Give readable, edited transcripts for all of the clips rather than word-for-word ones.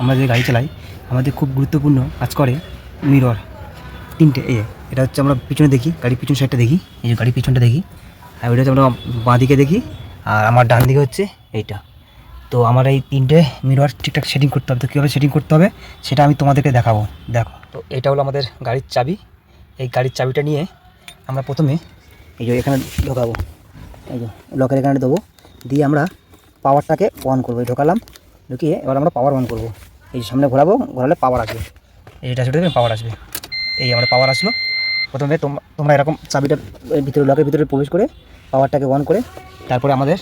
আমরা যে গাড়ি চালাই আমাদের খুব গুরুত্বপূর্ণ কাজ করে মিরর তিনটে। এটা হচ্ছে আমরা পিছনে দেখি, গাড়ির পিছন সাইডটা দেখি, এই যে গাড়ির পিছনটা দেখি, আর ওইটা হচ্ছে আমরা বাঁ দিকে দেখি, আর আমার ডান দিকে হচ্ছে এইটা। তো আমার এই তিনটে মিরর ঠিকঠাক সেটিং করতে হবে। তো কীভাবে সেটিং করতে হবে সেটা আমি তোমাদেরকে দেখাবো। দেখো, তো এটা হলো আমাদের গাড়ির চাবি। এই গাড়ির চাবিটা নিয়ে আমরা প্রথমে এই যে এখানে ঢোকাবো, এই যে লকের এখানে দেবো, দিয়ে আমরা পাওয়ারটাকে অন করবো। ঢোকালাম, ঢুকিয়ে এবার আমরা পাওয়ার অন করবো। এই সামনে ঘোরাবো, ঘোরালে পাওয়ার আসবে, এইটা সেটা দেবে পাওয়ার আসবে। এই আমরা পাওয়ার আসলো। প্রথমে তোমরা এরকম চাবিটা ভিতরে লকের ভিতরে প্রবেশ করে পাওয়ারটাকে অন করে তারপরে আমাদের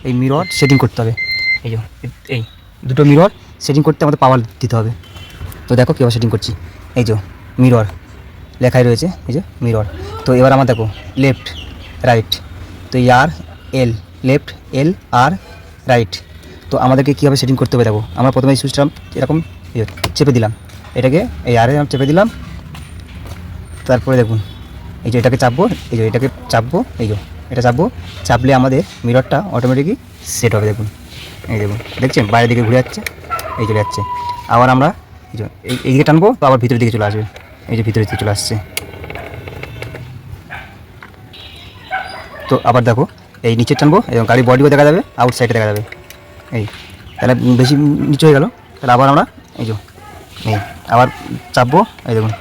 এই মিরর সেটিং করতে হবে। এই যে এই দুটো মিরর সেটিং করতে আমাদের পাওয়ার দিতে হবে। তো দেখো কীভাবে সেটিং করছি। এই যে মিরর লেখাই রয়েছে, এই যে মিরর। তো এবার আমার দেখো লেফট রাইট, তো আর এল, লেফট এল আর রাইট। তো আমাদেরকে কীভাবে সেটিং করতে হবে দেখো। আমরা প্রথমে এই সুইচটা এরকম চেপে দিলাম, এটাকে এই আরে চেপে দিলাম। তারপরে দেখুন এই যে এটাকে চাপবো, এই যে এটাকে চাপবো, এই যে এটা চাপবো, চাপলে আমাদের মিররটা অটোমেটিকই সেট হবে। দেখুন এই দেখুন, দেখছেন বাইরের দিকে ঘুরে যাচ্ছে, এই চলে যাচ্ছে। আবার আমরা এই যে এইদিকে টানবো, তো আবার ভিতরের দিকে চলে আসবে, এই যে ভিতরের দিকে চলে আসছে। তো আবার দেখো এই নিচে টানবো এবং গাড়ির বডিও দেখা যাবে, আউটসাইডে দেখা যাবে। এই তাহলে বেশি নিচে হয়ে গেল, তাহলে আবার আমরা এই যে এই আবার চাপবো, এই দেখুন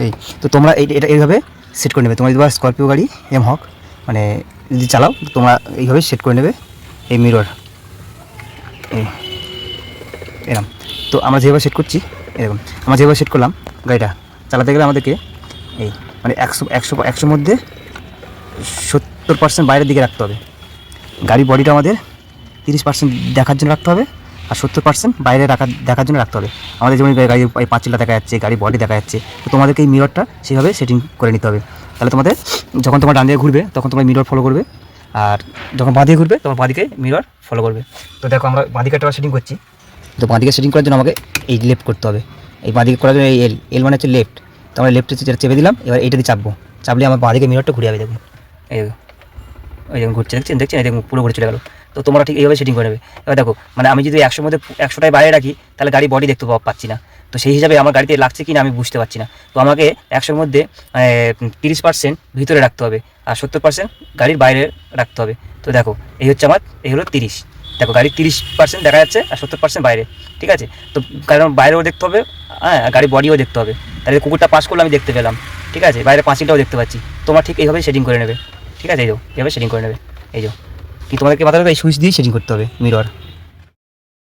এই। তো তোমরা এটা এইভাবে সেট করে নেবে। তোমরা যদি স্করপিও গাড়ি এম হক মানে যদি চালাও, তোমরা এইভাবে সেট করে নেবে এই মিরর এই এরকম। তো আমরা যেভাবে সেট করছি এরকম, আমরা যেভাবে সেট করলাম গাড়িটা চালাতে গেলে আমাদেরকে এই মানে 100 মধ্যে 70% বাইরের দিকে রাখতে হবে। গাড়ি বডিটা আমাদের 30% দেখার জন্য রাখতে হবে, আর 70% বাইরে দেখার জন্য রাখতে হবে। আমাদের যেমন গাড়ির এই পাঁচিলটা দেখা যাচ্ছে, গাড়ি বডি দেখা যাচ্ছে, তো তোমাদেরকে এই মিররটা সেইভাবে সেটিং করে নিতে হবে। তাহলে তোমাদের যখন তোমার ডান দিকে ঘুরবে তখন তোমার মিরর ফলো করবে, আর যখন বাঁ দিকে ঘুরবে তখন বাঁ দিকে মিরর ফলো করবে। তো দেখো আমরা বাঁ দিকে একটা সেটিং করছি। তো বাঁ দিকে সেটিং করার জন্য আমাকে এই লেফট করতে হবে। এই বাঁ দিকে করার জন্য এই এল মানে হচ্ছে লেফট। তো আমরা লেফটে যেটা চেপে দিলাম, এবার এইটা দিয়ে চাপবো, চাপলে আমার বাঁ দিকে মিররটা ঘুরে যাবে। দেখুন এই ওই দেখুন ঘুরছে, দেখছেন এই দেখুন পুরো ঘুরে চলে গেলো। তো তোমরা ঠিক এইভাবে সেটিং করে নেবে। এবার দেখো মানে আমি যদি 100 মধ্যে 100টাই বাইরে রাখি তাহলে গাড়ি বডি দেখতে পাচ্ছি না। তো সেই হিসাবে আমার গাড়িতে লাগছে কি না আমি বুঝতে পারছি না। তো আমাকে 100-র মধ্যে 30% ভিতরে রাখতে হবে, আর 70% গাড়ির বাইরে রাখতে হবে। তো দেখো এই হচ্ছে আমার, এই হলো 30। দেখো গাড়ির 30% দেখা যাচ্ছে আর 70% বাইরে, ঠিক আছে। তো কারণ বাইরেও দেখতে হবে, হ্যাঁ, আর গাড়ির বডিও দেখতে হবে। তাহলে কুকুরটা পাস করলে আমি দেখতে পেলাম, ঠিক আছে, বাইরে পাঁচিলটাও দেখতে পাচ্ছি। তোমরা ঠিক এইভাবে সেটিং করে নেবে, ঠিক আছে। এই যে এইভাবে সেটিং করে নেবে। এই যে কি তোমাদেরকে মাথায় এই সুইচ দিয়ে সেটিং করতে হবে মিরর।